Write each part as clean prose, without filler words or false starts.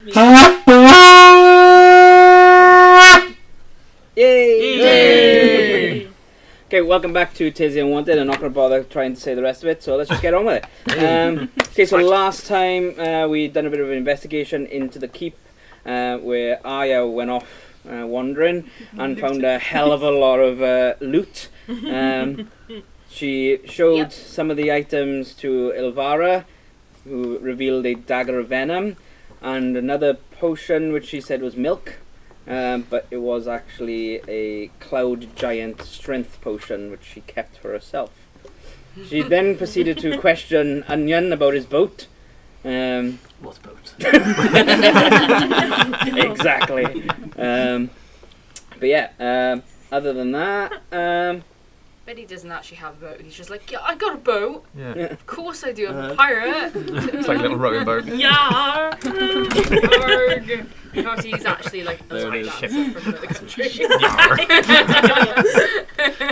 Yay! Okay, welcome back to Tis Unwanted. I'm not going to bother trying to say the rest of it, so let's just get on with it. Okay, so last time we'd done a bit of an investigation into the keep where Aya went off wandering and found a hell of a lot of loot. She showed some of the items to Ilvara, who revealed a dagger of venom, and another potion which she said was milk. But it was actually a cloud giant strength potion which she kept for herself. She then proceeded to question Onion about his boat. What boat? Exactly. But yeah, other than that, But he doesn't actually have a boat. He's just like, yeah, I got a boat. Yeah. Of course I do. I'm a pirate. It's like a little rowing boat. Yeah. Because he's actually like a line dancer from another country.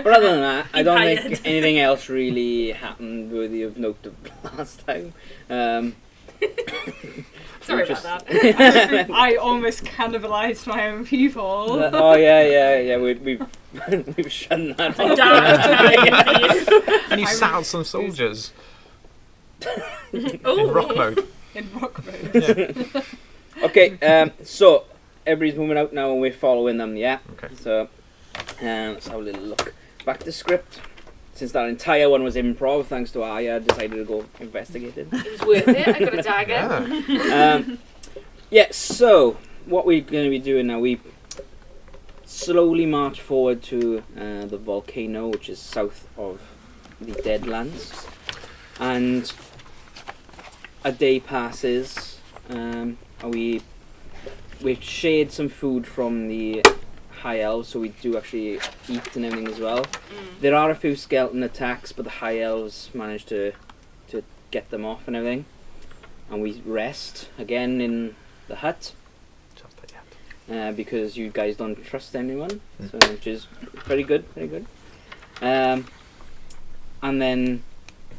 but other than that, I don't think anything else really happened worthy of note of last time. Sorry about that. I almost cannibalised my own people. Oh yeah. We've shunned that. And you sat on some soldiers. In rock mode. In rock mode. Yeah. Okay, so everybody's moving out now and we're following them, yeah? Okay. So, let's have a little look. Back to script. Since that entire one was improv, thanks to Aya, decided to go investigate it. It was worth it. I got a dagger. Yeah, so what we're going to be doing now, we slowly march forward to the volcano, which is south of the Deadlands. And a day passes, and we've shared some food from the High Elves, so we do actually eat and everything as well. There are a few skeleton attacks, but the High Elves managed to get them off and everything. And we rest again in the hut. Just yet. Because you guys don't trust anyone, so, which is very good, very good. And then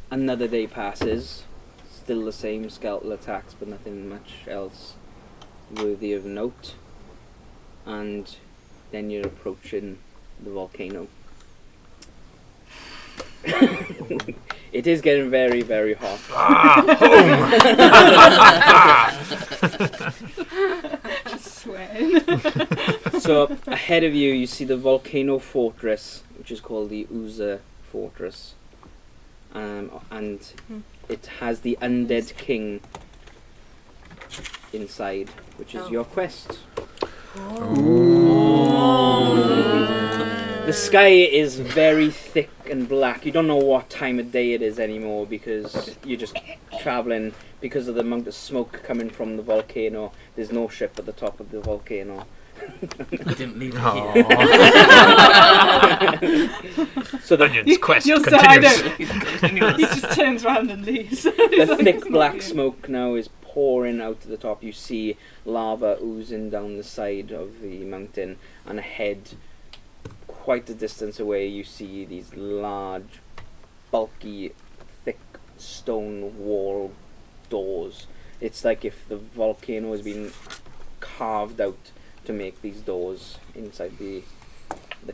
another day passes, still the same skeletal attacks, but nothing much else worthy of note. And then you're approaching the volcano. It is getting very, very hot. Just sweating. So ahead of you, you see the volcano fortress, which is called the Uza Fortress, and it has the undead king inside, which is your quest. The sky is very thick and black. You don't know what time of day it is anymore because you're just travelling. Because of the amount of smoke coming from the volcano, there's no ship at the top of the volcano. I didn't leave it So the Onion's quest You'll continues. He just turns around and leaves. the thick black smoke now is pouring out to the top. You see lava oozing down the side of the mountain, and ahead, quite a distance away, you see these large, bulky, thick stone wall doors. It's like if the volcano has been carved out to make these doors inside the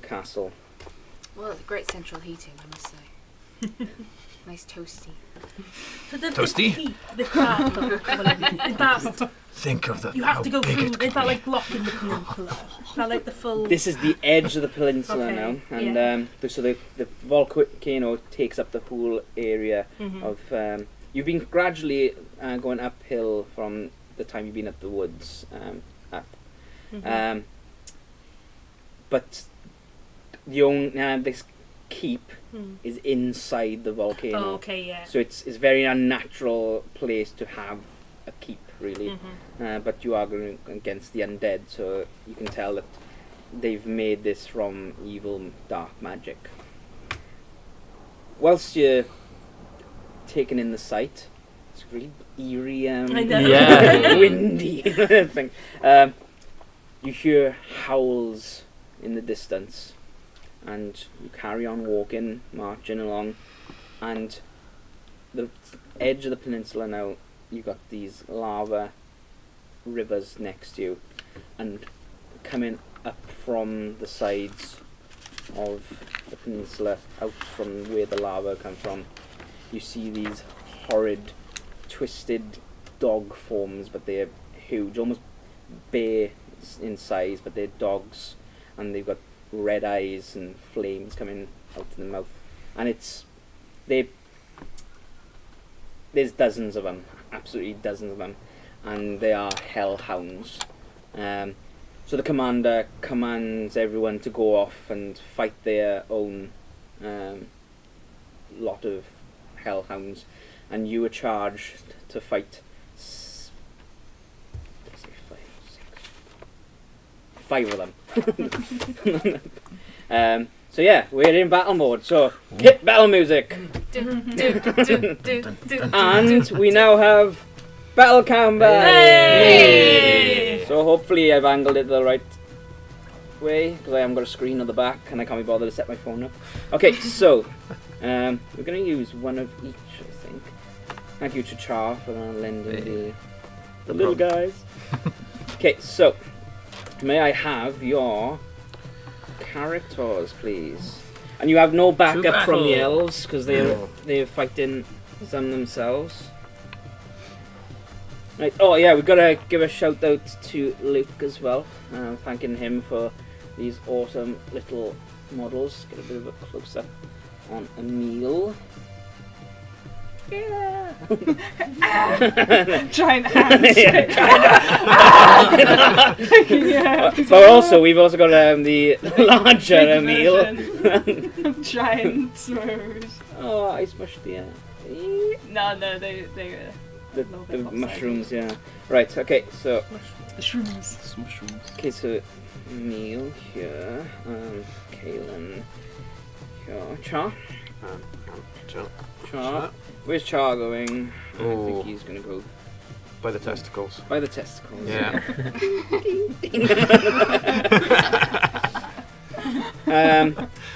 castle. Well, it's great central heating, I must say. Nice toasty. Toasty? The crab. Is that, Think of the. you have to go big through. it could Is that be. like blocking the peninsula? Is that like the full? This is the edge of the peninsula Okay, now, and yeah. so the volcano takes up the whole area of. You've been gradually going uphill from the time you've been at the woods up, but this keep is inside the volcano. Oh, okay, yeah. So it's a very unnatural place to have a keep, really. But you are going against the undead, so you can tell that they've made this from evil dark magic. Whilst you're taking in the sight, it's really eerie, I know. Yeah. windy thing. You hear howls in the distance, and you carry on walking, marching along, and the edge of the peninsula now, you've got these lava rivers next to you, and coming up from the sides of the peninsula, out from where the lava comes from, you see these horrid, twisted dog forms, but they're huge, almost bear in size, but they're dogs, and they've got red eyes and flames coming out of the mouth, and there's dozens of them, absolutely dozens of them, and they are Hell Hounds. So the commander commands everyone to go off and fight their own lot of Hell Hounds, and you are charged to fight five of them. So yeah, we're in battle mode, so hit battle music! And we now have battle combat! Hey! So hopefully I've angled it the right way, because I haven't got a screen on the back and I can't be bothered to set my phone up. Okay, so we're going to use one of each, I think. Thank you to Char for lending the little guys. Okay, so may I have your characters, please? And you have no backup from the elves, because they're fighting some themselves. Right. Oh yeah, we've got to give a shout out to Luke as well. Thanking him for these awesome little models. Get a bit of a close up on Emil. Yeah. Giant hands. Yeah. But also, we've also got the larger Emil. Giant smooth. Oh, I smushed the No, they the lopsided. mushrooms, yeah. Right, okay, so The shrooms. okay, so Emil here, Kaelin here, Char. Char. Where's Char going? I think he's gonna go By the testicles. by the testicles. Yeah.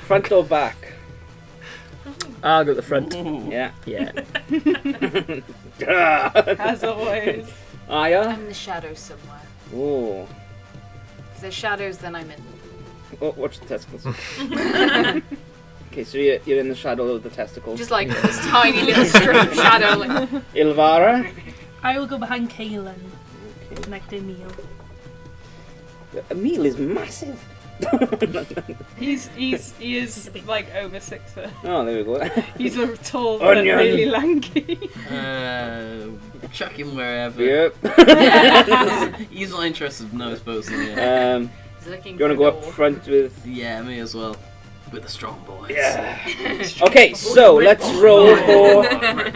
Front or back? I'll go to the front. Yeah. Yeah. As always. Aya? I'm in the shadows somewhere. Oh. If there's shadows, then I'm in. Oh, watch the testicles. Okay, so you're in the shadow of the testicles. Just like this tiny little strip of shadow. Like, Ilvara? I will go behind Kaelin. Next to Emil. Emil is massive. He is like over 6 foot. Oh, there we go. He's a tall but Onion. really lanky. Chuck him wherever. Yep. He's not interested, no, I suppose. Yeah, he's looking You want to go up front with? yeah, me as well. With the strong boys. Yeah. Okay, so let's roll for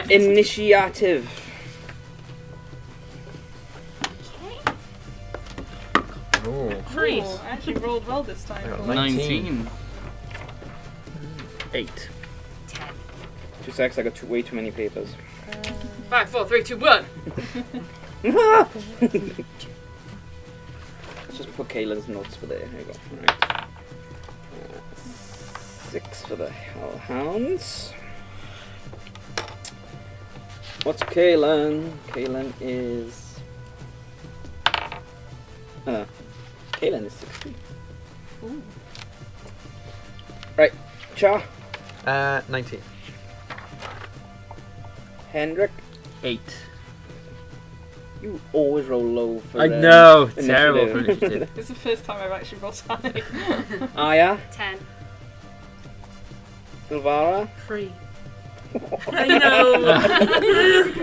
initiative. Oh. Freeze. Oh, I actually rolled well this time. I got for 19. 8. 10. 2 secs, I got way too many papers. 5, 4, 3, 2, 1. Let's just put Kaylin's notes for there. There you go. Alright. 6 for the Hell Hounds. What's Kaylin? Kaylin is... Kaylin is 60. Ooh. Right, Char, 19. Hendrik, 8. you always roll low for I know, initiative. terrible for initiative. This is the first time I've actually rolled high. Aya, 10. Silvara, 3. I know.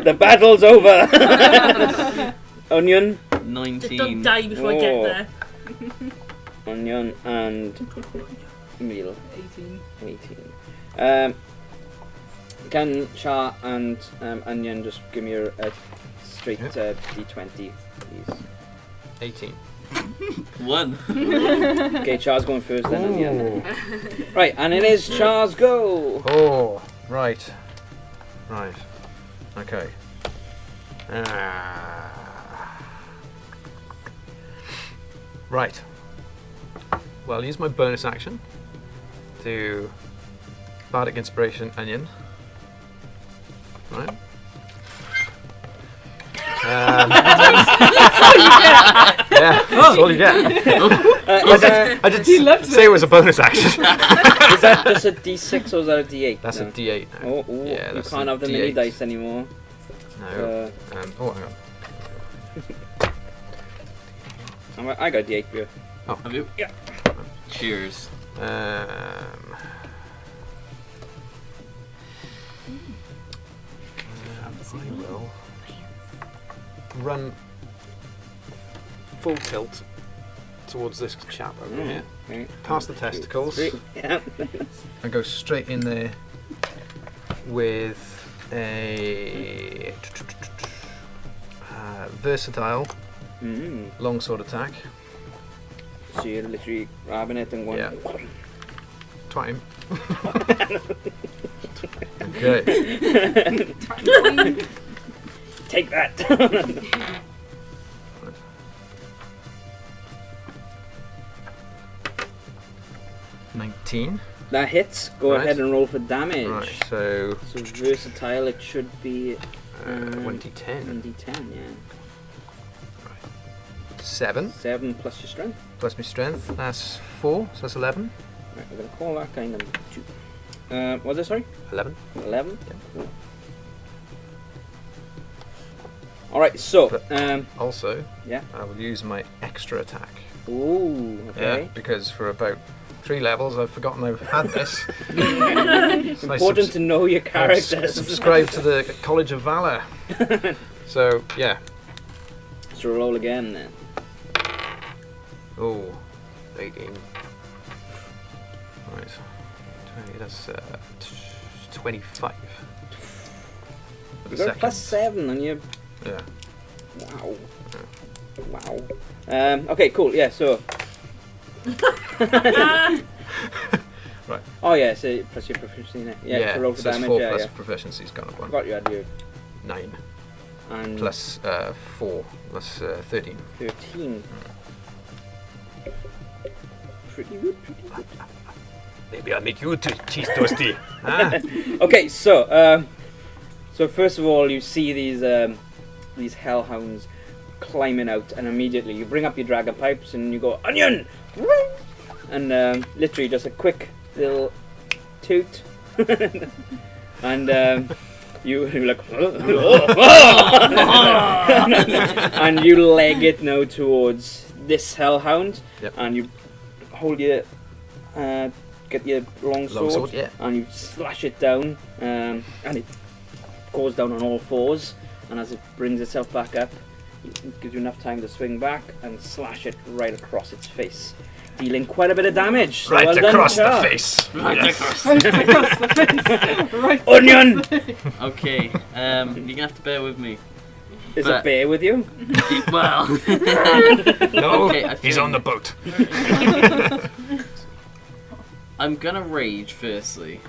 the battle's over. Onion, Just 19. don't die before I Oh. get there. Onion and Emil, 18. 18. Can Char and Onion just give me a straight D20, please? 18. 1. Okay, Char's going first, then Onion. Right, and it is Char's go. Oh, right. Right. Okay. Right. Well, I'll use my bonus action to Bardic Inspiration Onion. Right. Yeah, that's all you get. I did say it was a bonus action. Is that just a D6 or is that a D8? That's no? a D8 now. Oh, Yeah, you that's can't a have the mini D8. dice anymore. No. Hang on. I got D8 here. Have you? Yeah. Cheers. I will run full tilt towards this chap over here, Okay. past the testicles, 3. Yeah. and go straight in there with a versatile longsword attack. So you're literally grabbing it and going. Yeah. Twat him. Okay. Take that. 19. That hits. Go Right. ahead and roll for damage. Right, so So versatile, it should be 1d10. 1d10, yeah. 7 7 plus your strength. plus my strength. That's 4, so that's 11. Right, we're going to call that guy number 2. What's that, sorry? 11. 11? Cool. Alright, so, But- Also, yeah. I will use my extra attack. Ooh, okay. Yeah, because for about 3 levels I've forgotten I've had this. It's Important to know your I've characters. subscribed to the College of Valor. So, yeah. So roll again then. Oh, 18. Right. 20, that's 25. For the You got a second. plus 7 on your... Yeah. Wow. Wow. Okay, cool, yeah, so... Right. Oh yeah, so plus your proficiency in it. Yeah, so roll for so it's damage, 4 yeah, plus yeah. proficiency's gone up I 1. forgot you had your... 9. And Plus 4. That's 13. 13. Pretty good, pretty good. Maybe I'll make you cheese toasty. Ah. Okay, so so first of all, you see these Hell Hounds climbing out, and immediately you bring up your dragon pipes and you go onion, and literally just a quick little toot, and you're like, and you leg it now towards this Hellhound, Yep. and you hold your get your long sword, yeah. and you slash it down, and it goes down on all fours, and as it brings itself back up, it gives you enough time to swing back and slash it right across its face, dealing quite a bit of damage. So Right well done, across the Char. face. Right Yes. Across the face. Right. Onion! Okay, you're gonna have to bear with me. Is But- a bear with you? Well, No, Okay, I he's think- on the boat. I'm gonna rage firstly.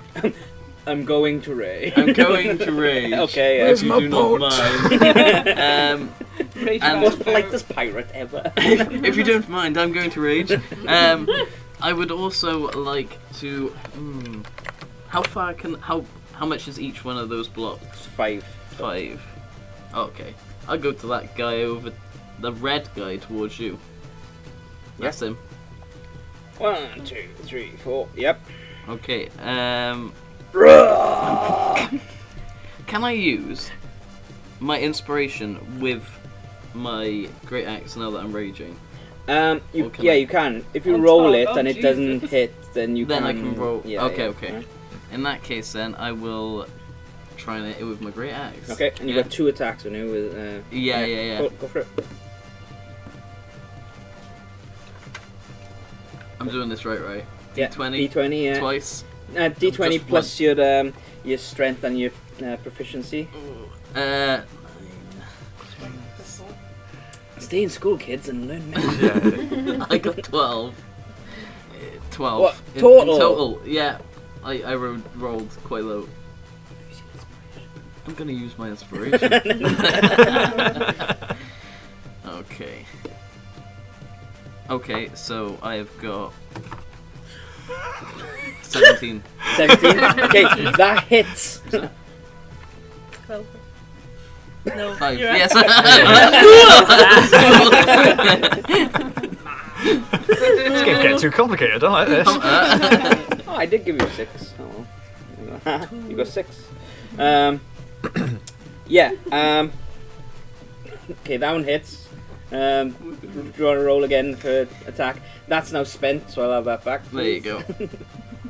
I'm going to Ray. I'm going to rage. Okay, Where's If my you do boat? not mind. Rage And- Most Master. politest pirate ever. If you don't mind, I'm going to rage. I would also like to. How far can how much is each one of those blocks? 5. 5. Okay, I'll go to that guy over, the red guy towards you. That's him. 1, 2, 3, 4. Yep. Okay. Can I use my inspiration with my great axe now that I'm raging? Or You can yeah, I- you can. If you On roll top, it oh, and it doesn't Jesus. hit, then you Then can. I can roll. Yeah, Okay, yeah, okay. right. In that case, then I will try and hit it with my great axe. Okay, and you Yeah. got 2 attacks on you with. Yeah. Go for it. I'm doing this right. Yeah. D20. D20. Yeah. Twice. D20 Just plus your strength and your proficiency. 9. Stay in school, kids, and learn math. Yeah. I got 12. 12. What? In Total? total, yeah. I rolled quite low. I'm gonna use my inspiration. Okay. Okay, so I have got 17. 17. Okay, that hits. 12. No, 5. you're right. Yes. This game's getting too complicated. I don't like this. Oh, I did give you 6. Oh, well. You got 6. Yeah. Okay, that one hits. Do you want to roll again for attack? That's now spent, so I'll have that back. There you go.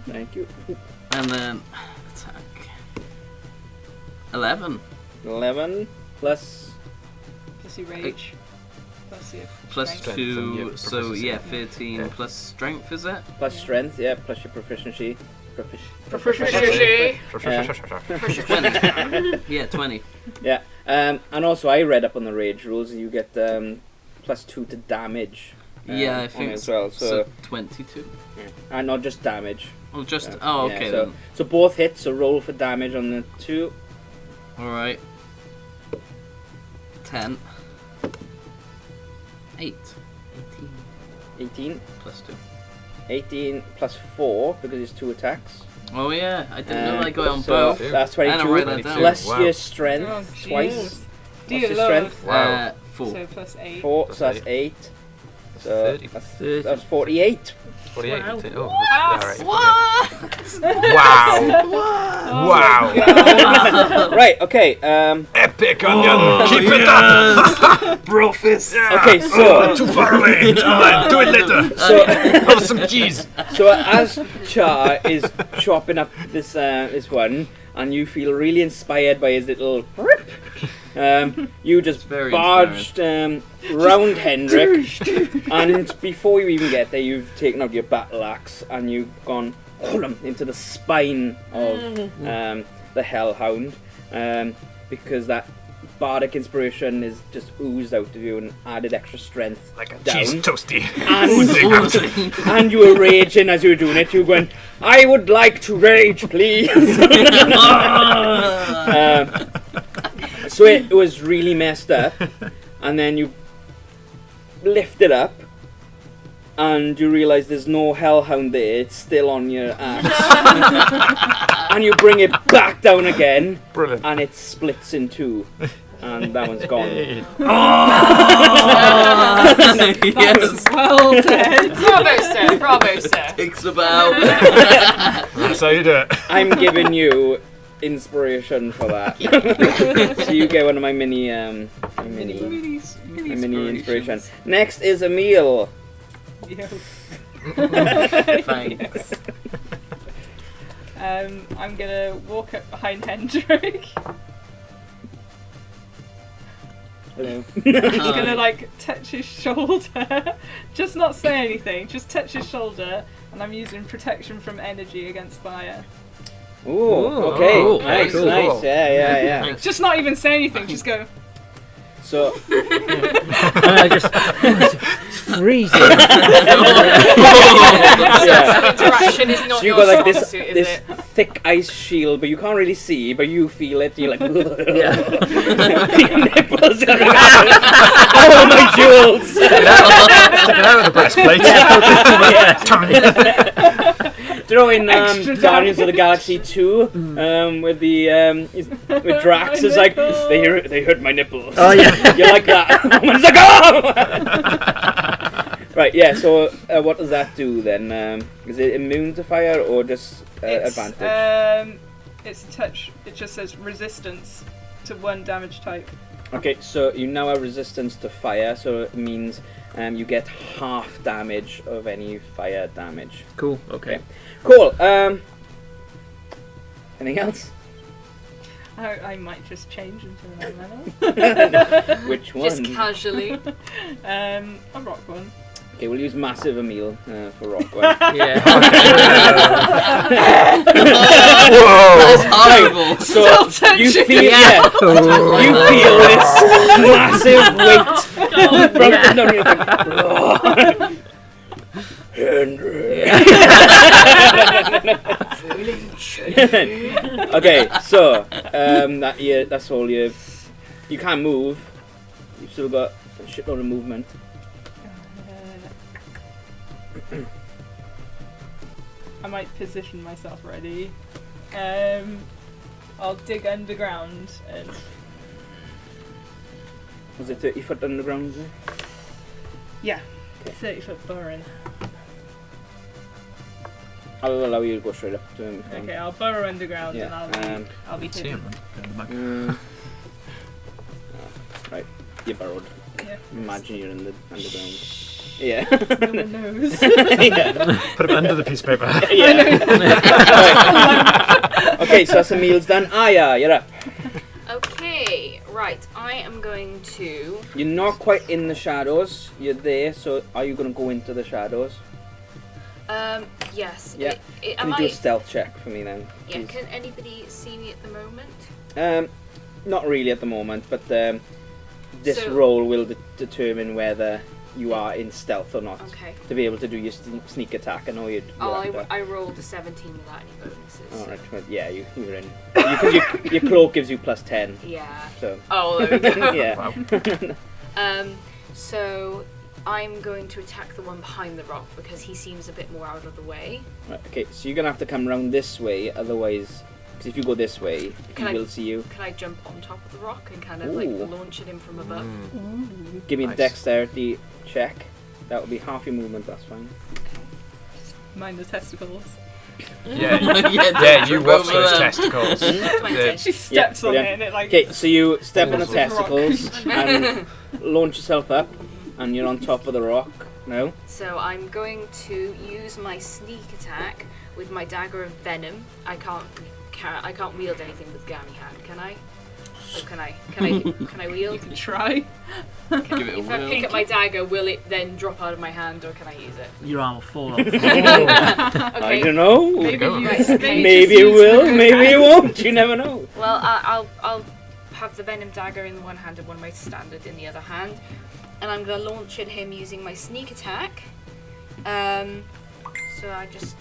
Thank you. And then attack. 11 11 plus. Plus your rage. Plus your plus strength. 2, and so proficiency. yeah, 13 Yeah. plus strength, is it? Plus strength, yeah, plus your proficiency. Proficiency. 20. Yeah, 20. Yeah, and also I read up on the rage rules. You get plus 2 to damage. Yeah, I on it think as well. so. So, 22. and not just damage. Oh, just Yeah, oh, okay so, then. so both hits. So roll for damage on the 2. All right. 10. 8. 18 plus 2. 18 plus 4 because it's 2 attacks. Oh yeah, I didn't know I got it on so both. That's I didn't 22 write that down. plus Wow. your strength Oh, twice. jeez. What's Dear your Lord. strength? Wow. 4. So plus 8. 4, Plus so that's 8. So 30. that's 48. 48. Wow. Oh, Ah, alright. What? Wow. Wow. Right, okay. Epic onion. Keep it up. Brofist. Okay, so Too far away. Do it later. Oh, some cheese. so as Char is chopping up this this one, and you feel really inspired by his little rip, you just very barged round Hendrik, and before you even get there, you've taken out your battle axe and you've gone into the spine of the Hell Hound, because that bardic inspiration is just oozed out of you and added extra strength Like a down. cheese toasty. And, and you were raging as you were doing it. You were going, I would like to rage, please. So it was really messed up. And then you lift it up. And you realise there's no hellhound there. It's still on your axe. And you bring it back down again. Brilliant. And it splits in 2. And that one's gone. Yes. Well done. Bravo, sir. Bravo, sir. Takes about. That's how you do it. I'm giving you inspiration for that. So you get one of my mini inspiration. Next is Emil. Thanks. I'm gonna walk up behind Hendrik. Hello. Just gonna like touch his shoulder. Just not say anything, just touch his shoulder, and I'm using protection from energy against fire. Ooh, okay. Oh, Nice, cool. nice. Yeah. Thanks. Just not even say anything, just go. So, And I just it's freezing. yeah. Interaction is not So you your got like this suit, is this it? thick ice shield, but you can't really see, but you feel it. You're like, your nipples are oh my jewels! Take it out of the breastplate. Do you know in Extra Guardians of the Galaxy 2, with the with Drax is like they hurt my nipples. Oh yeah. You're like that. It's like, oh! Right, yeah. So what does that do then? Is it immune to fire or just advantage? It's touch. It just says resistance to 1 damage type. Okay, so you now have resistance to fire, so it means you get half damage of any fire damage. Cool. Okay. Cool. Anything else? I might just change into an elemental. Which one? Just casually. A rock one. Okay, we'll use massive Emil for rock one. Yeah. That's horrible. So Still you touching. feel, you feel this massive weight broken down your thing. Okay, so that's all you can't move. You've still got a shitload of movement. I might position myself ready. I'll dig underground and Was it 30 foot underground? Is it? Yeah. Okay. 30-foot burrowing. I'll allow you to go straight up to him. Okay, I'll burrow underground Yeah, and I'll be See hidden. him in the back. Right, you burrowed. Yeah. Imagine you're in the underground. Yeah. No one knows. Yeah. Put him under the piece of paper. Yeah. Okay, so that's the meal's done. Aya, you're up. Okay, right. I am going to. You're not quite in the shadows. You're there, so are you going to go into the shadows? Yes. Yeah. Can Can you do a stealth check for me then? Yeah. please? Can anybody see me at the moment? Not really at the moment, but this So- roll will determine whether you are in stealth or not. Okay. To be able to do your sneak attack, I know you'd. I rolled a 17 without any bonuses. Alright, but yeah, you're in. Your cloak gives you plus 10, Yeah. so. Oh, there we go. Yeah. So I'm going to attack the one behind the rock because he seems a bit more out of the way. Right, okay, so you're gonna have to come around this way, otherwise, because if you go this way, he will see you. Can I jump on top of the rock and kind of Ooh. like launch at him from above? Give me a Nice. dexterity check. That would be half your movement, that's fine. Mind the testicles. Yeah, yeah, you trip watch over those them. testicles. 20. She steps on it brilliant. and it like. Okay, so you step on the Pulls the rock. testicles and launch yourself up, and you're on top of the rock now. So I'm going to use my sneak attack with my dagger of venom. I can't wield anything with Gammy hand, can I? Or can I wield? You can try. Give it a If I whirl. pick up my dagger, will it then drop out of my hand, or can I use it? Your arm will fall off. I Okay. don't know. Maybe go. you. Right, okay. Maybe just it use will, the- maybe it won't. You never know. Well, I'll have the venom dagger in one hand and one of my standard in the other hand, and I'm gonna launch at him using my sneak attack. So I just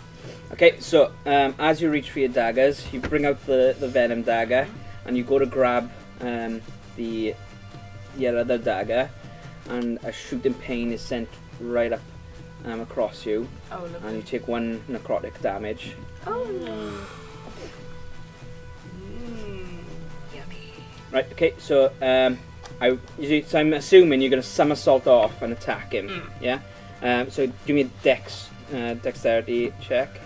Okay, so as you reach for your daggers, you bring out the venom dagger, and you go to grab your other dagger, and a shooting pain is sent right up across you, and you lovely. take 1 necrotic damage. Yummy. Right. Okay. So so I'm assuming you're going to somersault off and attack him. Yeah. So give me a dexterity check.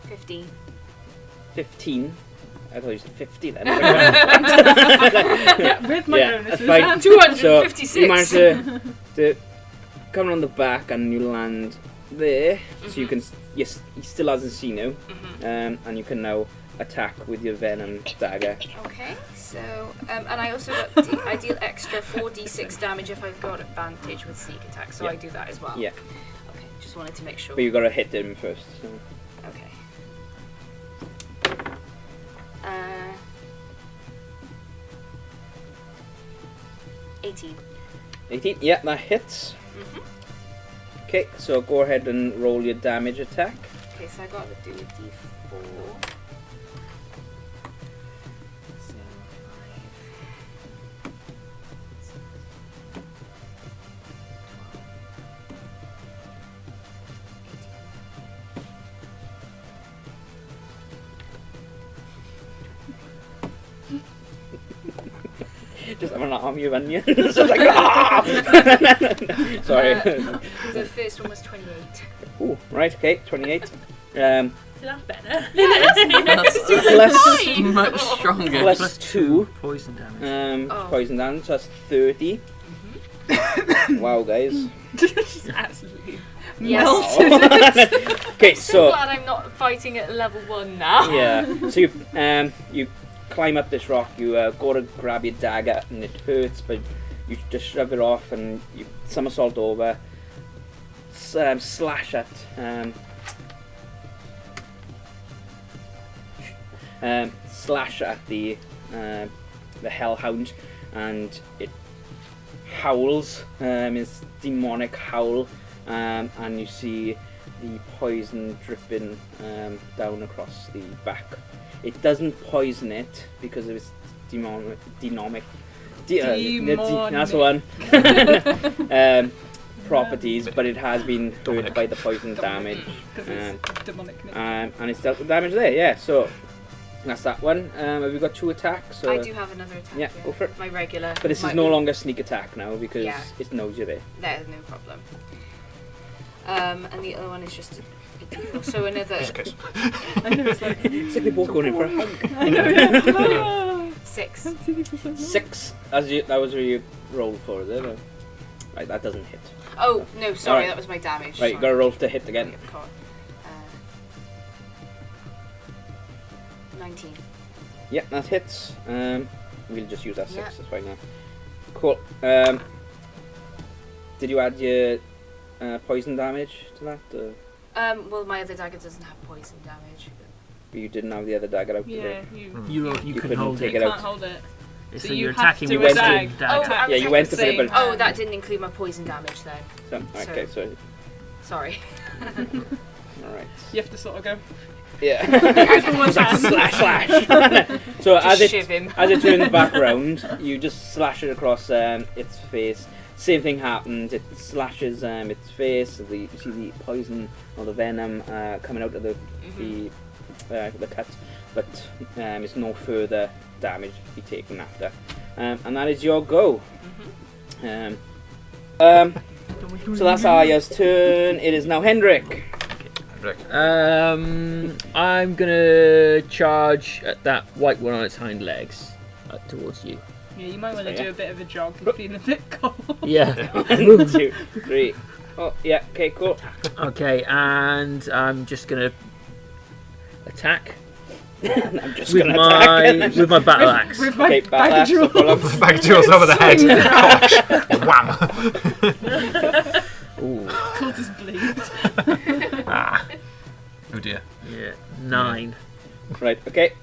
15. 15. I thought you said 50 then. Yeah, with my Yeah, bonuses. that's fine. 256. So you manage to come on the back and you land there. So you can. Yes, he still hasn't seen you, and you can now attack with your venom dagger. Okay, so and I also got I deal extra 4d6 damage if I've got advantage with sneak attack, so Yeah. I do that as well. Yeah. Okay, just wanted to make sure. But you got to hit him first. So. Okay. 18. 18. Yeah, that hits. Okay, so go ahead and roll your damage attack. Okay, so I got to do a d4. So 5. Just have an army of onions. It's like, ah! Sorry. The first one was 28. Ooh, right, okay, 28. That's better. Plus, Much stronger. plus 2 Poison damage. Oh. poison damage, so that's 30. Wow, guys. Just absolutely Yes. melted. Okay, So so glad I'm not fighting at level 1 now. yeah, so you climb up this rock. You go to grab your dagger, and it hurts, but you just shove it off, and you somersault over, slash at the Hell Hound, and it howls, its demonic howl, and you see the poison dripping down across the back. It doesn't poison it because of its demonic. That's the one. Properties, but it has been hurt by the poison damage. Because it's demonic. And it's dealt with damage there, yeah. So That's that one. Have you got 2 attacks? Or? I do have another attack. Yeah, go for it. My regular. But this is no longer sneak attack now because it knows you're there. There's no problem. And the other one is just a D4. So another. Just in case. I know it's like they're both going in for a hug. I know. Yeah. 6. 6. That was what you rolled for, is it? Or? Right, that doesn't hit. Oh no, sorry, Alright. that was my damage. Right, you got to roll to hit again. 19. Yeah, that hits. We'll just use that 6. Yeah. That's fine now. Cool. Did you add your poison damage to that? Well, my other dagger doesn't have poison damage. You didn't have the other dagger out Yeah, today. you You couldn't can hold take it. it can't out. hold it. So, So you you're have attacking to with attack. your dagger. I Yeah, you was went to saying- flip it. Oh, that didn't include my poison damage then. So, okay, so Sorry. all right. You have to sort of go. Yeah. One hand. slash. So Just shiv him. as it turns back round, you just slash it across its face. Same thing happens. It slashes its face. You see the poison or the venom coming out of the cut, but it's no further damage to be taken after. And that is your go. So that's Arya's turn. It is now Hendrik. I'm gonna charge at that white one on its hind legs towards you. Yeah, you might want to Yeah. do a bit of a jog. You're feeling a bit cold. Yeah. 1, 2, 3. Oh, yeah. Okay, cool. Okay, and I'm just gonna attack I'm just with gonna my attack. with my battle axe. With my Okay, battle axe, bag so pull up. Back to yours over the head. Wham! Ooh, Cold as bleed. Ah. Oh dear. yeah, 9. Right. Okay.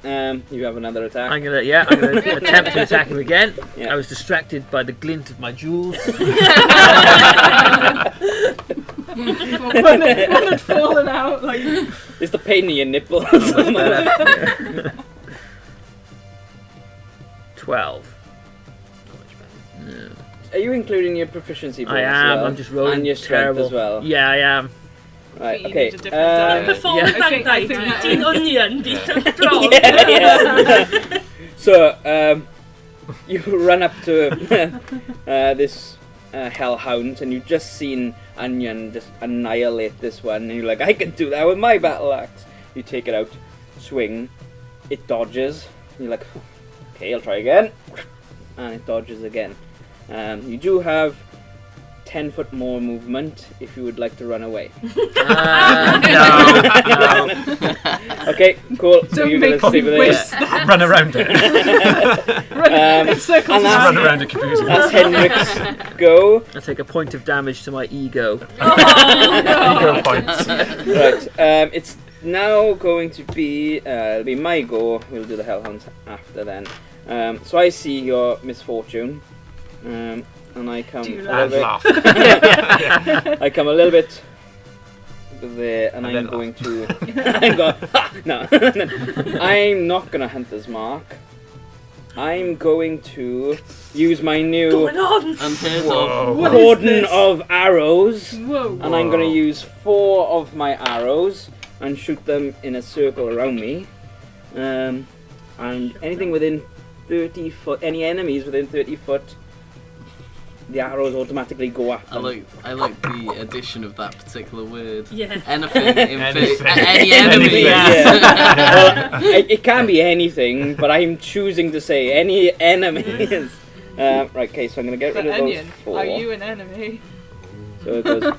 You have another attack. I'm gonna attempt to attack him again. Yeah. I was distracted by the glint of my jewels. One had fallen out. Like It's the pain in your nipples. 12. No. Are you including your proficiency bonus? I am. as well? I'm just rolling And your strength terrible. as well. Yeah, I am. Right. You Okay. need a different die. Before Yeah. the I night, think eating onion, beaten frog. Yeah. So you run up to this Hell Hound, and you've just seen Onion just annihilate this one, and you're like, I can do that with my battle axe. You take it out, swing, it dodges. And you're like, okay, I'll try again, and it dodges again. You do have 10 foot more movement if you would like to run away. No. Okay, cool. So Don't you're gonna make stay me with waste it. that. Run around it. In circles and around Run around it confusing. That's Henrik's go. I take a point of damage to my ego. Ego points. Right, it's now going to be it'll be my go. We'll do the Hell Hounds after then. So I see your misfortune, and I come Do you a little laugh? bit. I come a little bit there, and And I'm then going to. I'm going. Ha! No, I'm not gonna Hunter's Mark. I'm going to use my new Going on. Unheard Whoa. of. What is cordon this? of arrows. Whoa. And I'm going to use 4 of my arrows and shoot them in a circle around me. And anything within 30 foot, any enemies within 30 foot, the arrows automatically go at them. I like the addition of that particular word. Yeah. Anything in Anything. any enemy. Yeah. Well, it can be anything, but I'm choosing to say any enemies. Right, okay, so I'm going to get But rid of those Onion, 4. are you an enemy? So it goes 1,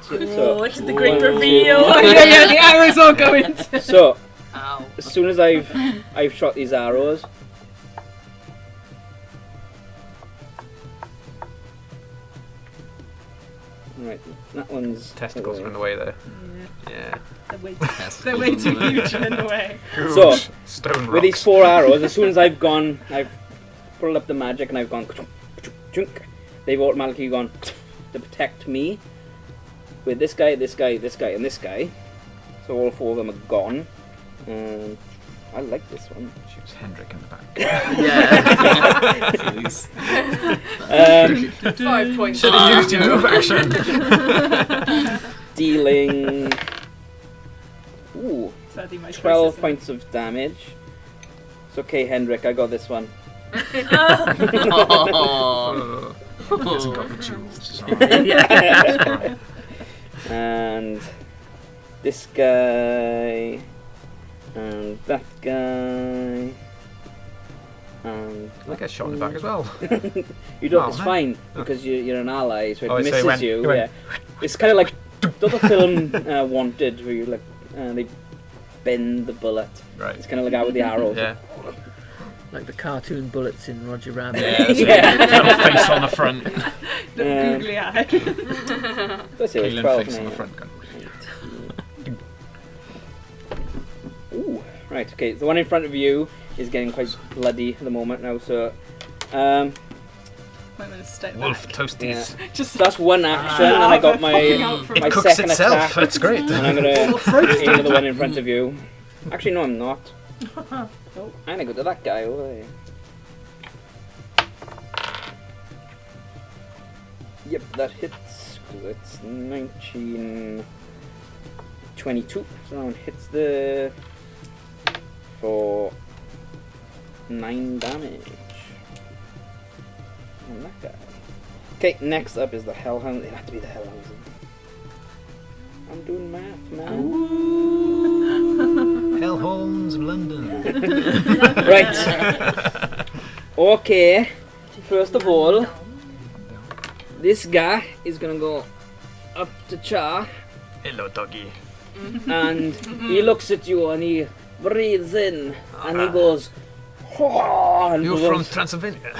2, Oh, it's the great 1, reveal. Oh yeah, the arrows all go into. So, Ow. as soon as I've shot these arrows, right, that one's Testicles are in the way there. Yeah. They're way too huge in the way. So, Stone rocks. with these 4 arrows, as soon as I've pulled up the magic and I've gone, they've automatically gone to protect me. With this guy, this guy, this guy, and this guy, so all 4 of them are gone. I like this one. Shoots Hendrik in the back. Yeah. Please. 5 points. Should have used your move action. Dealing Sadly, my 12 choices points of damage. It's okay, Hendrik. I got this one. Oh. He hasn't got the jewels. And this guy, and that guy, and I get shot in the back as well. you don't. Oh, It's man. fine because you're an ally, so it Oh, so he misses went- you. he went- Yeah, it's kind of like the other film Wanted, where you like they bend the bullet. Right. It's kind of like out with the arrows. Yeah. Like the cartoon bullets in Roger Rabbit. Yeah. That's Yeah. Little face on the front. The googly eye. Let's say it was Kaelin 12 face on now. the front gun. Ooh, right. Okay, the one in front of you is getting quite bloody at the moment now. So, I'm gonna step Wolf back. toasties. Just so that's one action, and I got popping out from my It cooks second itself. attack. That's great. And I'm gonna aim at the one in front of you. Actually, no, I'm not. I'm gonna go to that guy over there. Yep, that hits. 'Cause it's 1922. So that one hits the for 9 damage. On that guy. Okay, next up is the Hell Hounds. It had to be the Hell Hounds. I'm doing math, man. Hell Hounds of London. Right. Okay. First of all, this guy is gonna go up to Char, Hello, doggy. and he looks at you and he breathes in and he goes, "Oh," and You're goes, from Transylvania.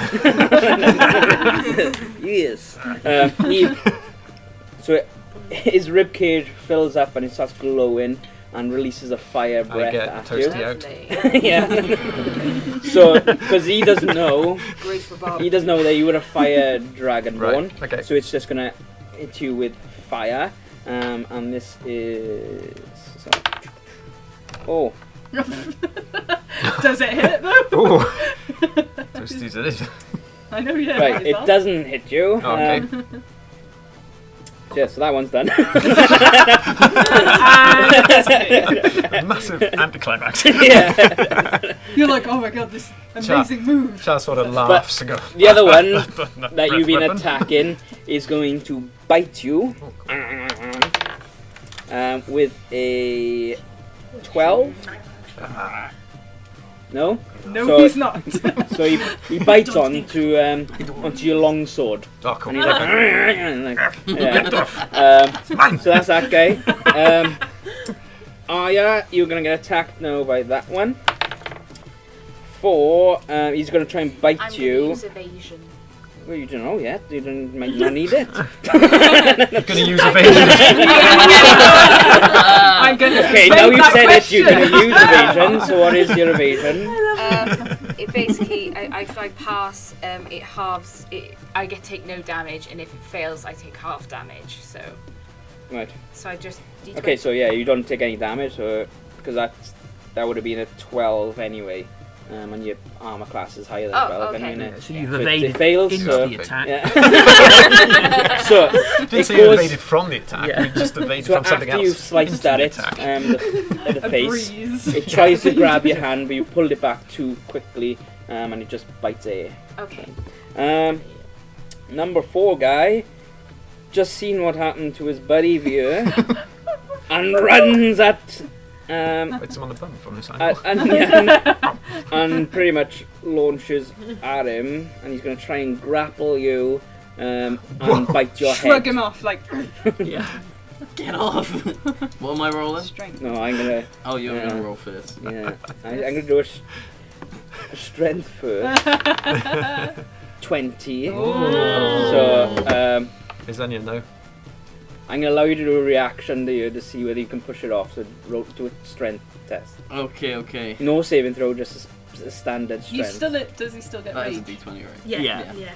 Yes. So his rib cage fills up and it starts glowing and releases a fire breath get at toasty you. out. Yeah. So, because he doesn't know, Great for Bob. he doesn't know that you were a fire dragonborn. Right, okay. So it's just gonna hit you with fire, and this is. Oh, Does it hit though? Ooh. Toasties it is. I know, yeah. right. It doesn't hit you. Oh, okay. Yeah, so that one's done. A massive anticlimax. Yeah. You're like, oh my god, this amazing move. Char sort of laughs and goes. The other one That that you've been weapon. attacking is going to bite you with a 12. No? No, So- he's not. So he bites onto your long sword. Oh, cool. And he's like, Get yeah. off. So that's that guy. Arya, you're gonna get attacked now by that one. He's gonna try and I'm bite gonna you. use evasion. Well, you don't know yet. You might not need it. Gonna use evasion. I'm gonna Okay, evade now you've that said it, you're question. gonna use evasion. So what is your evasion? It basically, if I pass, it halves. I take no damage, and if it fails, I take half damage. So Right. I just. D20. Okay, so yeah, you don't take any damage, so because that would have been a 12 anyway, and your armor class is higher than Oh, 12 okay. anyway. So you've So evaded it fails, into so the attack. yeah. So Didn't it say you goes. evaded from the attack. Yeah. You just evaded So from something after else. you sliced into at the it, attack. the A face, breeze. it tries to grab your hand, but you've pulled it back too quickly, and it just bites air. Okay. Number 4 guy just seen what happened to his buddy here, and runs at Bites him on the bum from this angle. and pretty much launches at him, and he's going to try and grapple you and bite your Shrug head. him off like Yeah. Get off! What am I rolling? strength. No, I'm gonna. Oh, you're Yeah. gonna roll first. Yeah, I'm gonna do a strength first. 20. So Is Onion though? I'm gonna allow you to do a reaction to see whether you can push it off. So do a strength test. Okay. No saving throw, just a standard You strength. does he still get That is a rage? d20, right? Yeah. Yeah. Yeah.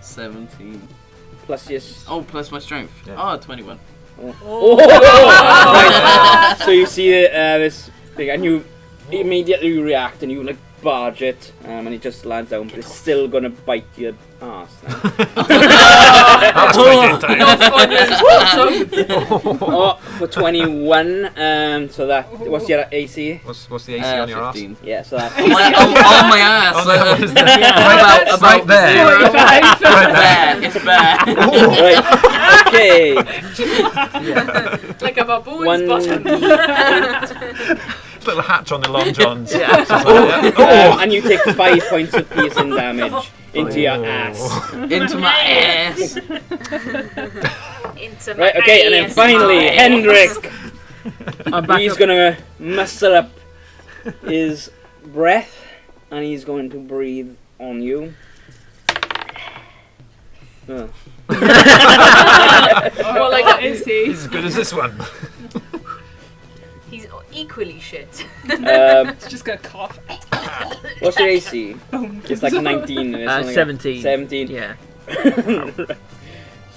17. Plus your. Oh, plus my strength. Yeah. Oh, 21. Oh! Right. So you see this thing, and you immediately react, and you like barge it, and it just lands down, but it's still gonna bite your ass. That was quick, didn't I? Oh, for 21. So that what's your AC? What's the AC on your 15. Yeah, so that. On my ass. Oh, no, what is that? About Right there. 45. Bare. It's bare. Right. Okay. Like a baboon's One. bottom. Little hatch on the long johns. Yeah. And you take 5 points of piercing damage into your ass. Into my ass. Into my Right. Okay, and then ass. finally, Hendrik. I'm back He's up. gonna muster up his breath, and he's going to breathe on you. Oh. Well, like What is he? He's as good as this one. he's equally shit. He's just gonna cough. What's your AC? It's like 19. And it's only 17. 17. Yeah.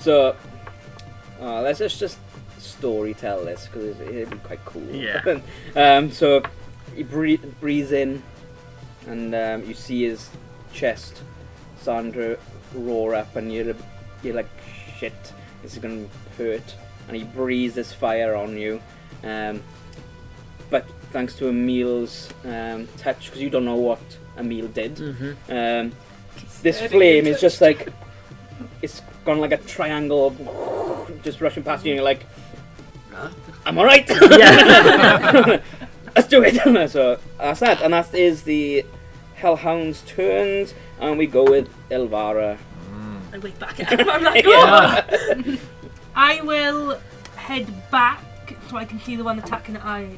So, let's just story tell this because it'd be quite cool. Yeah. So he breathes in, and you see his chest starting to roar up, and you're like, shit, this is gonna hurt. And he breathes this fire on you, but thanks to Emil's touch, because you don't know what Emil did. Mm-hmm. This flame is just like, it's gone like a triangle, just rushing past you, and you're like, I'm alright! Yeah. Let's do it! So that's that, and that is the Hell Hounds' turns, and we go with Elvira. I wake back up. I'm like, Yeah. oh! I will head back so I can see the one attacking I.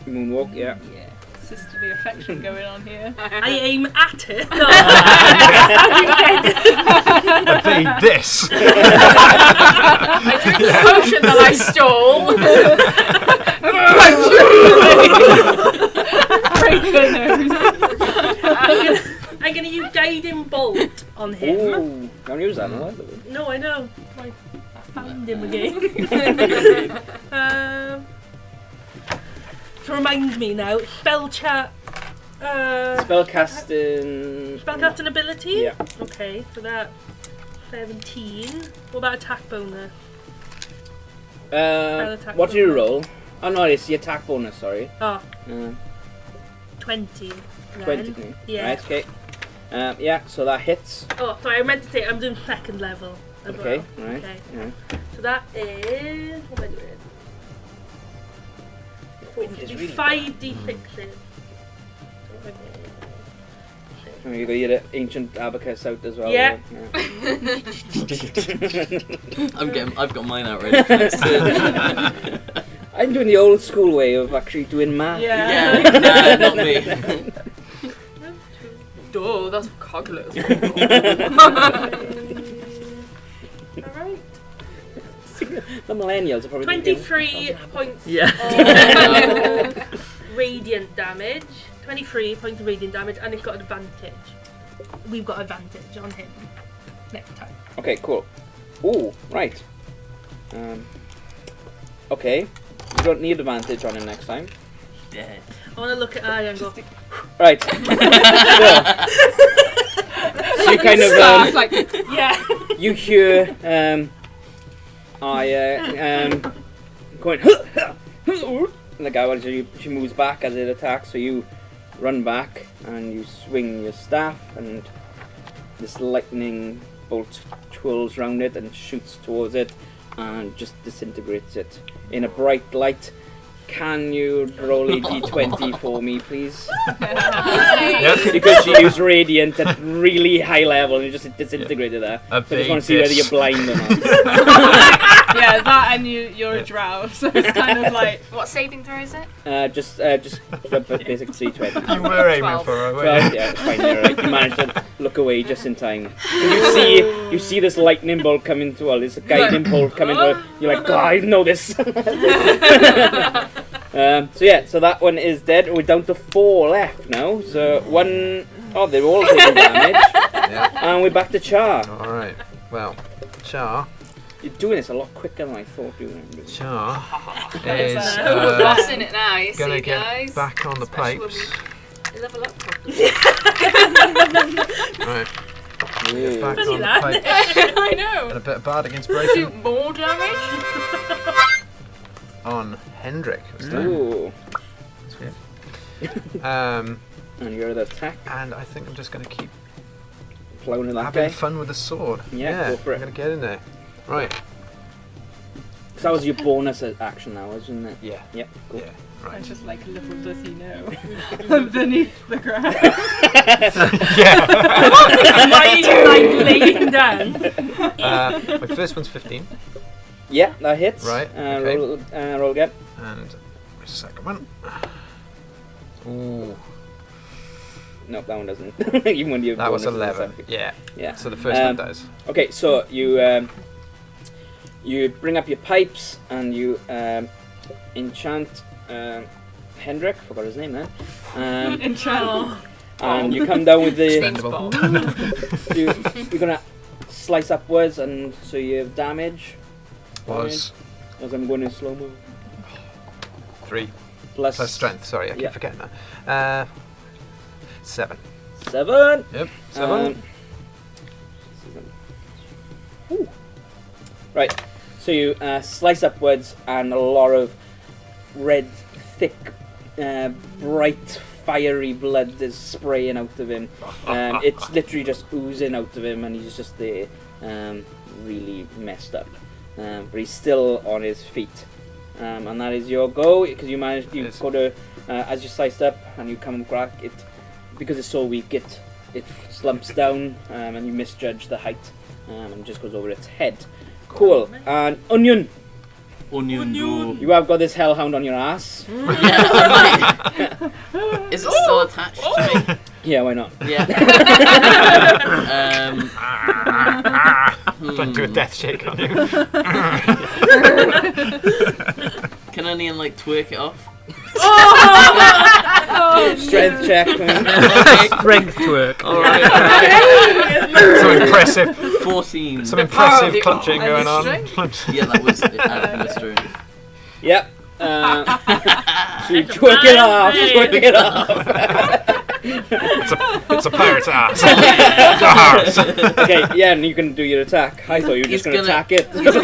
Moonwalk, yeah. Yeah. Sisterly affection going on here. I aim at it. No. Evade this. I drink the potion that I stole. Break her nose. I'm gonna use guiding bolt on him. Ooh, don't use that, no? No, I know. I found him again. To remind me now, spellcasting ability? Yeah. Okay, so that 17. What about attack bonus? Attack What do you bonus. roll? Oh no, it's the attack bonus, sorry. Oh, 20. 20. Then. 20. Yeah. Right, okay. Yeah, so that hits. Oh, sorry, I meant to say I'm doing second level as Okay, well. right. Okay. Yeah. So that is. What am I doing? Wind is really 5d6s. Oh, you got your ancient abacus out as well. Yeah. I've got mine out ready for next turn. I'm doing the old school way of actually doing math. Yeah. Yeah, nah, not me. Duh, that's cognitive. Alright. The millennials are probably 23 points Yeah. of radiant damage. 23 points of radiant damage, and it's got advantage. We've got advantage on him next time. Okay, cool. Ooh, right. Okay. You don't need advantage on him next time. Dead. I want to look at Aya and go, Right. So you kind of like, yeah. you hear going and the guy when she moves back as it attacks, so you run back and you swing your staff, and this lightning bolt twirls around it and shoots towards it and just disintegrates it in a bright light. Can you roll a d20 for me, please? Yep. Because she used radiant at really high level and you just disintegrated her. So I just want to see whether you're blind or not. yeah, that and you're a drow, so it's kind of like. What saving throw is it? Just basic d20. You were aiming 12. for her, weren't Well, you? yeah, it's fine. You're right. You managed to look away just in time. You see this lightning bolt coming to her, this guiding bolt coming to her. You're like, God, I know this. So that one is dead. We're down to 4 left now. So one, oh, they're all taking damage, Yeah. and we're back to Char. All right. Well, Char You're doing this a lot quicker than I thought you were. Char Is is We're bossing it now, you gonna see, get guys. back on the Especially when pipes. we level up properly. Right. Yeah. Back Funny on the that. pipes. I know. And a bit of bad against Do inspiration. more damage? on Hendrik. This time. Ooh. That's weird. And And you're the attack. I think I'm just going to keep Plowing at that having guy. fun with the sword. Yeah, go for it. I'm going to get in there. Right. So that was your bonus action now, wasn't it? Yeah. Yep, cool. Yeah. And Right. just like little does he know, beneath the ground. Yeah. Like laying down. My first one's 15. Yeah, that hits. Right, okay. Roll again. And my second one. Ooh. No, that one doesn't. Even when you That was bonus is 11. up. Yeah. Yeah. So the first one does. Okay, so you bring up your pipes and you enchant Hendrik. Forgot his name then. Enchant. And you come down with the. Expendable. You're gonna slice upwards, and so you have damage. Was As I'm going in slow mo. 3 Plus plus strength. Sorry, I keep yeah. forgetting that. 7. 7. Yep. 7. Ooh. Right. So you slice upwards, and a lot of red, thick, bright, fiery blood is spraying out of him. It's literally just oozing out of him, and he's just there, really messed up. But he's still on his feet. And that is your go, because you managed. You Yes. go to as you sliced up, and you come back. It because it's so weak. It slumps down, and you misjudge the height, and just goes over its head. Cool. And Onion, Onion do. you have got this hellhound on your ass. Yeah. Is it still attached to me? Yeah, why not? Yeah. Don't do a death shake on you. Can Onion like twerk it off? Strength check. Strength work. Alright. Some impressive, 14. some impressive the clutching and going the on. Yeah, that was adding the strength. Yep. So you twerk it off. Twerk it off. It's a pirate's ass. Okay, yeah, and you can do your attack. I thought you were just going to attack it. He's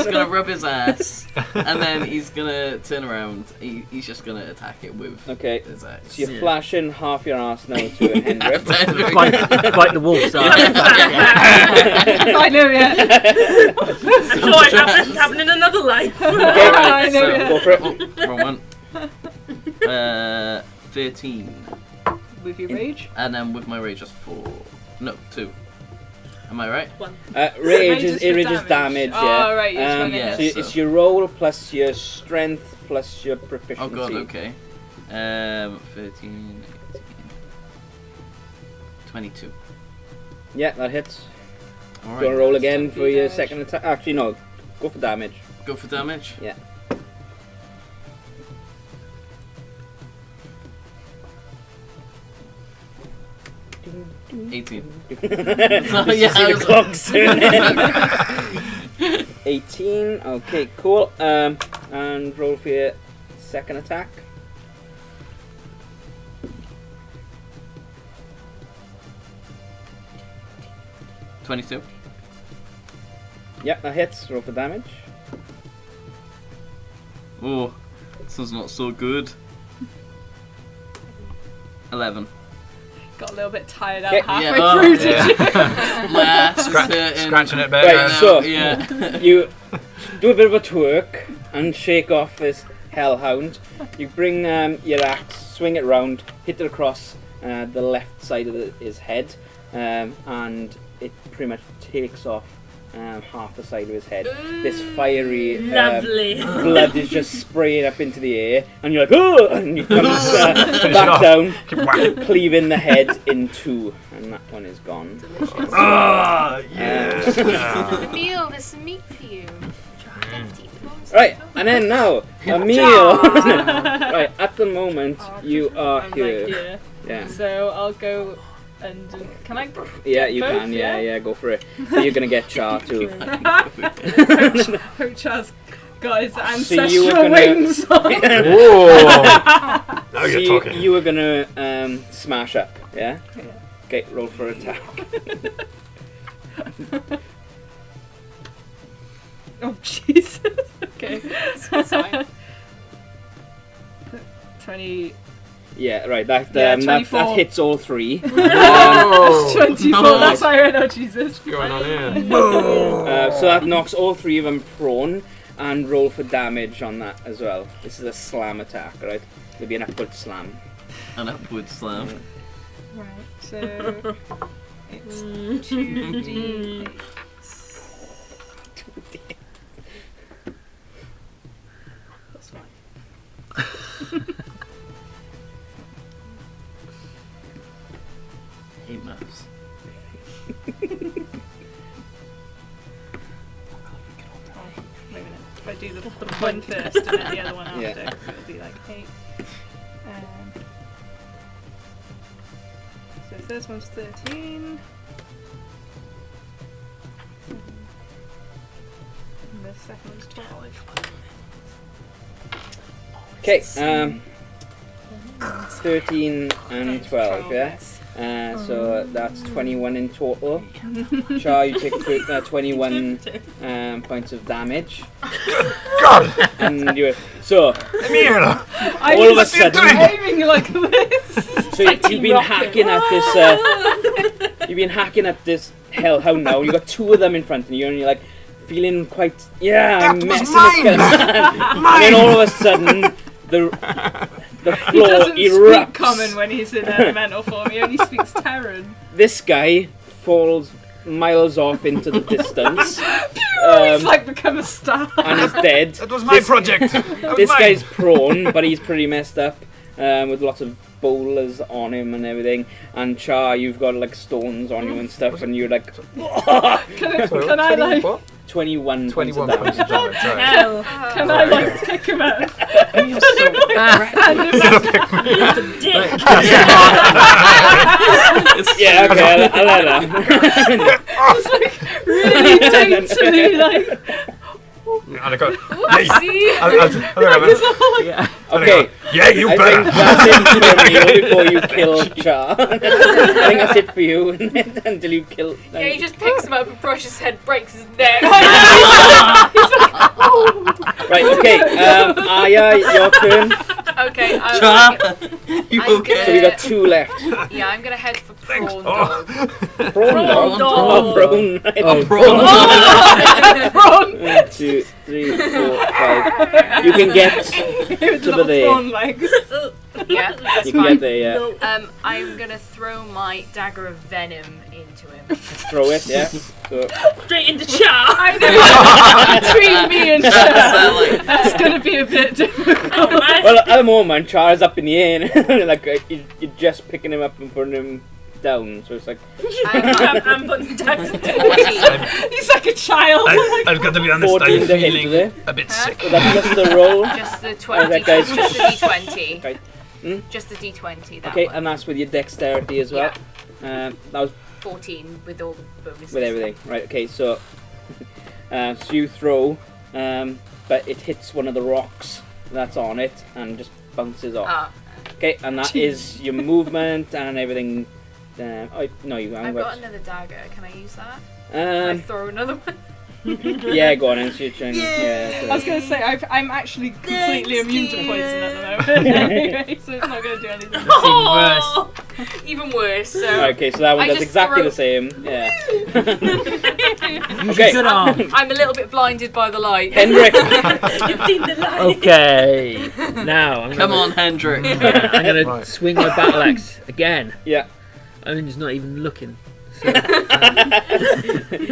gonna rub his ass, and then he's gonna turn around. He's just gonna attack it with Okay, his axe. so you're flashing half your ass now to a Hendrik. Bite the wolf's ass. I know, yeah. So I have this happen in another life. Okay, I know, so- yeah. go for it. Oh, wrong one. 13, With your rage. and then with my rage, just 4. No, 2. Am I right? Rage is for damage, yeah. Oh, right, you're trying to yeah. hit. So it's your roll plus your strength plus your proficiency. Oh god, okay. 13, 18, 22. Yeah, that hits. All Do you want to right. roll again So for your damage. second attack? Actually, no. Go for damage. Go for damage. Yeah. Mm. 18. You yeah, see I the was- clock soon. 18. Okay, cool. And roll for your second attack. $22. Yeah, that hits. Roll for damage. Oh, this one's not so good. 11. Got a little bit tired out Okay. halfway Yeah, through, yeah. did you? My ass is hurting. Scratching it Right, better. so- Yeah. You do a bit of a twerk and shake off this hellhound. You bring your axe, swing it round, hit it across the left side of his head, and it pretty much takes off half the side of his head. This fiery Lovely. blood is just spraying up into the air, and you're like, oh! And you come back off. down, Keep whacking. cleaving the head in two, and that one is gone. Delicious. Ah, yes. The meal, there's some meat for you. Right, and then now, a meal. Right, at the moment, you are I'm here. like, yeah. Yeah. So I'll go and can I? Yeah, you both, can. yeah? Yeah, go for it. So you're gonna get char too. Hoach has got his So ancestral you were gonna- wings on. Whoa. Now So you're you, talking. you were gonna smash up. Yeah. Yeah. Okay, roll for attack. Oh Jesus. Okay. That's fine. 20. Yeah, right. That Yeah, that 24. hits all 3. That's 24. No. That's iron. Oh Jesus. What's going on here? So that knocks all 3 of them prone, and roll for damage on that as well. This is a slam attack, right? It'll be an upward slam. An upward slam. Right. So it's 2d8. That's fine. Hate maths. Wait a minute. If I do the one first and then the other one after, Yeah. it'll be like 8. So first one's 13. And the second one's 12. Okay, 13 and 12, yeah? So that's 21 in total. Char, you take 21 points of damage. God! And you're... So, Emil! all of a sudden... aiming like this. So you've been hacking at this... you've been hacking at this hellhound now. You've got 2 of them in front of you and you're like feeling quite... Yeah, I'm That was messing mine! this guy. And then all of a sudden... The He floor doesn't erupts. speak common when he's in elemental form. He only speaks Terran. This guy falls miles off into the distance. He's like become a star. And is dead. That was my project! That was This mine. guy's prone, but he's pretty messed up, with lots of boulders on him and everything. And Char, you've got like stones on you and stuff, and you're like Can I like? What? 21 points 21 of points damage. of damage, right. Hell. Can I like pick him up? Put him like stand him up. Yeah, okay, I'll let her. It's like really daintily like. And I go, hey! See? It's all like, Yeah. Okay, Yeah, you I better! think that's it for you before you kill Char. I think that's it for you until you kill... Yeah, he just picks him up and brushes his head, breaks his neck. Right, okay, Aya, your turn. Okay, Char! You I'm okay? So we got 2 left. yeah, I'm gonna head for Thanks. prawn Oh. dog. Prawn dog? dog. Oh, prawn. Right. Prawn. 1, 2, 3, 4, 5. You can get with to little there. prawn legs. Yeah, that's You can fine. get there, yeah. I'm gonna throw my dagger of venom into him. Throw it, yeah. So, Straight into Char. I know. Between me and Char, Like, that's gonna be a bit difficult. well, at the moment, Char's up in the air, and like you're just picking him up and putting him down. So it's like I'm putting down. 14. He's like a child. I've got to be honest, 14 I'm to hit feeling today. a bit Huh? sick. So that's just the roll. Just the 20. that guy's- Just the d20. Right. Hmm? Just the d20. That Okay, one. and that's with your dexterity as well. That was 14 with all the bonuses. with everything. Right. Okay. So, so you throw, but it hits one of the rocks that's on it and just bounces off. Ah, Okay, and that is your movement and everything. No, you haven't I've got another dagger. Can I use that? I throw another one. Yeah, go on, and shoot. Yeah. I was going to say, I'm actually completely immune to poison at the moment. Anyway, so it's not going to do anything. Oh, even worse. So Right, okay, so that one I does just exactly throw- the same. Yeah. Use Okay. your good arm. I'm a little bit blinded by the light. Henrik. You've seen the light. Okay. Now I'm come gonna, on, Hendrik. Yeah, I'm gonna Right. swing my battle axe again. Yeah. Owen's not even looking. So,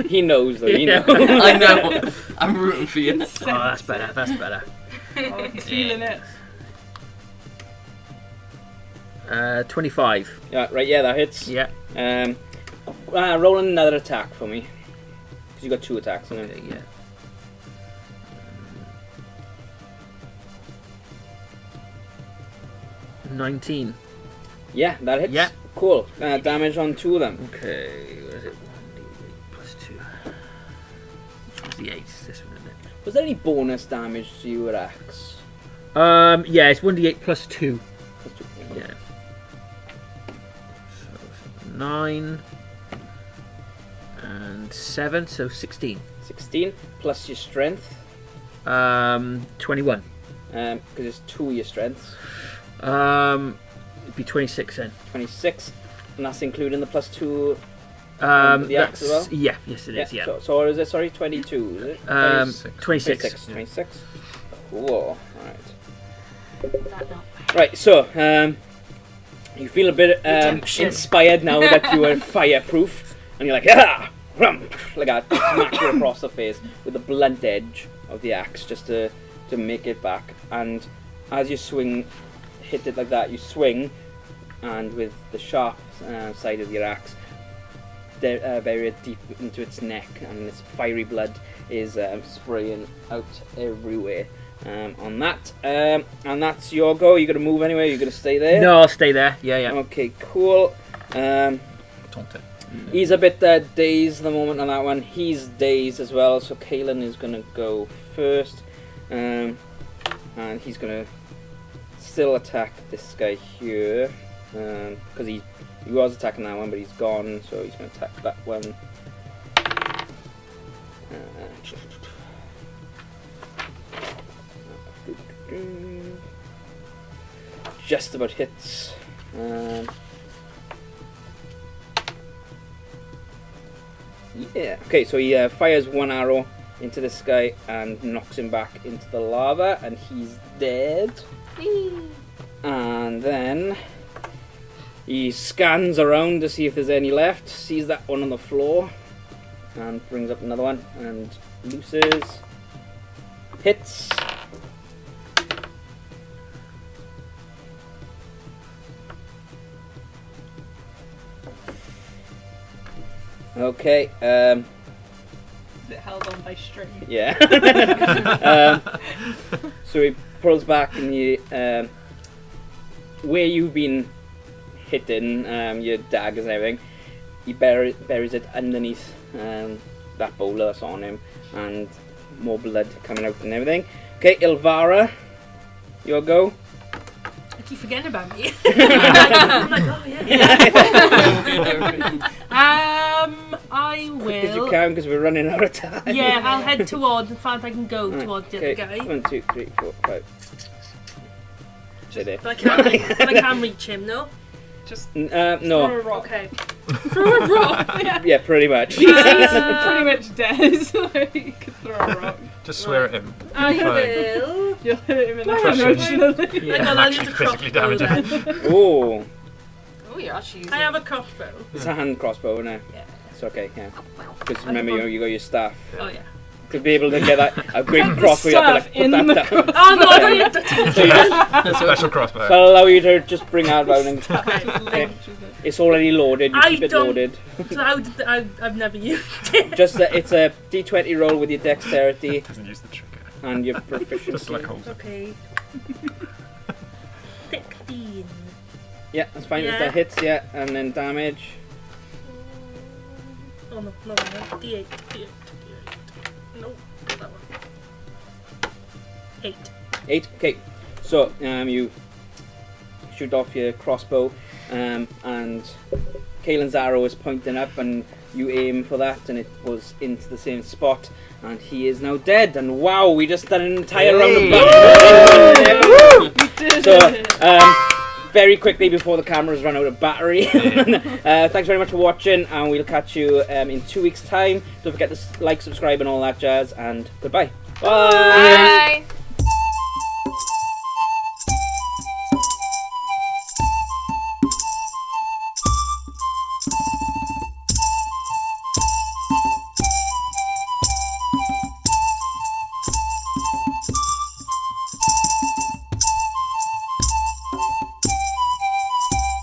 He knows though. He Yeah. knows. I know. I'm rooting for you. oh, that's better. That's better. Oh, he's feeling it. 25. Yeah. Right. Yeah, that hits. Yeah. Roll another attack for me. Because you got 2 attacks. In Okay, it. yeah. 19. Yeah, that hits. Yeah. Cool. Damage on 2 of them. Okay, what is it? 1d8 plus 2. Which one's the 8? It's this one, isn't it? Was there any bonus damage to your axe? Yeah, it's 1d8 plus 2. Plus 2. Yeah. So 9 and 7, so 16. 16 plus your strength. 21. Because it's 2 your strength. It'd be 26 then. 26, and that's including the +2. The axe as well? Yeah, yes it is. Yeah. So is it? Sorry, 22. Is it? 26. 26. Cool. Alright. That not. Right. So you feel a bit inspired now that you are fireproof, and you're like, ah, like that, smack you across the face with the blunt edge of the axe just to make it back. And as you hit it like that, you swing, and with the sharp side of your axe, bury it deep into its neck, and its fiery blood is spraying out everywhere on that. And that's your go. You gonna move anyway? You gonna stay there? No, I'll stay there. Yeah. Okay, cool. Taunted. He's a bit dazed at the moment on that one. He's dazed as well, so Kaelin is gonna go first, and he's gonna still attack this guy here, because he was attacking that one, but he's gone, so he's going to attack that one. Just about hits. Yeah. Okay, so he fires one arrow into this guy and knocks him back into the lava, and he's dead. And then he scans around to see if there's any left, sees that one on the floor, and brings up another one, and looses. Hits. Okay, Is it held on by string? yeah. So he pulls back, and he, where you've been hitting your daggers and everything, he buries it underneath that boulder that's on him, and more blood coming out and everything. Okay, Ilvara, your go. I keep forgetting about me. I'm like, oh yeah. I Because you will. can, because we're running out of time. Yeah, I'll head towards. In fact, I can go towards the other guy. 1, 2, 3, 4, 5. Stay there. But I can't reach him, no? Just No. throw a rock. Okay. Throw a rock. Yeah. Yeah, pretty much. He's pretty much dead, so you could throw a rock. Just swear at him. I Fine. will. You'll hit him in the Crush him. emotionally. Like, I'll use Actually a physically crossbow damage then. Oh, Oh, you're actually using. I have a crossbow. it's a hand crossbow, isn't it? Yeah. It's okay, yeah. Because remember, you got your staff. Oh yeah. To be able to get a great crossbow, you have to Staff in put the that down. Oh no, I don't have to. So you just, Special crossbow. so I'll allow you to just bring that around and Okay. it's already loaded, you I keep it don't- loaded. So I've never used it. Just it's a d20 roll with your dexterity Doesn't use the trigger. and your proficiency. Just like holds it. Okay. 16. Yeah, that's fine. If Yeah. that hits, yeah, and then damage. Oh no, not that one. D8. No, not that one. 8. 8. Okay, so you shoot off your crossbow, and Kaelin's arrow is pointing up, and you aim for that, and it goes into the same spot, and he is now dead. And wow, we just done an entire round of battle. So, very quickly before the cameras run out of battery. Thanks very much for watching, and we'll catch you in 2 weeks' time. Don't forget to like, subscribe, and all that jazz. And goodbye. Bye. Bye.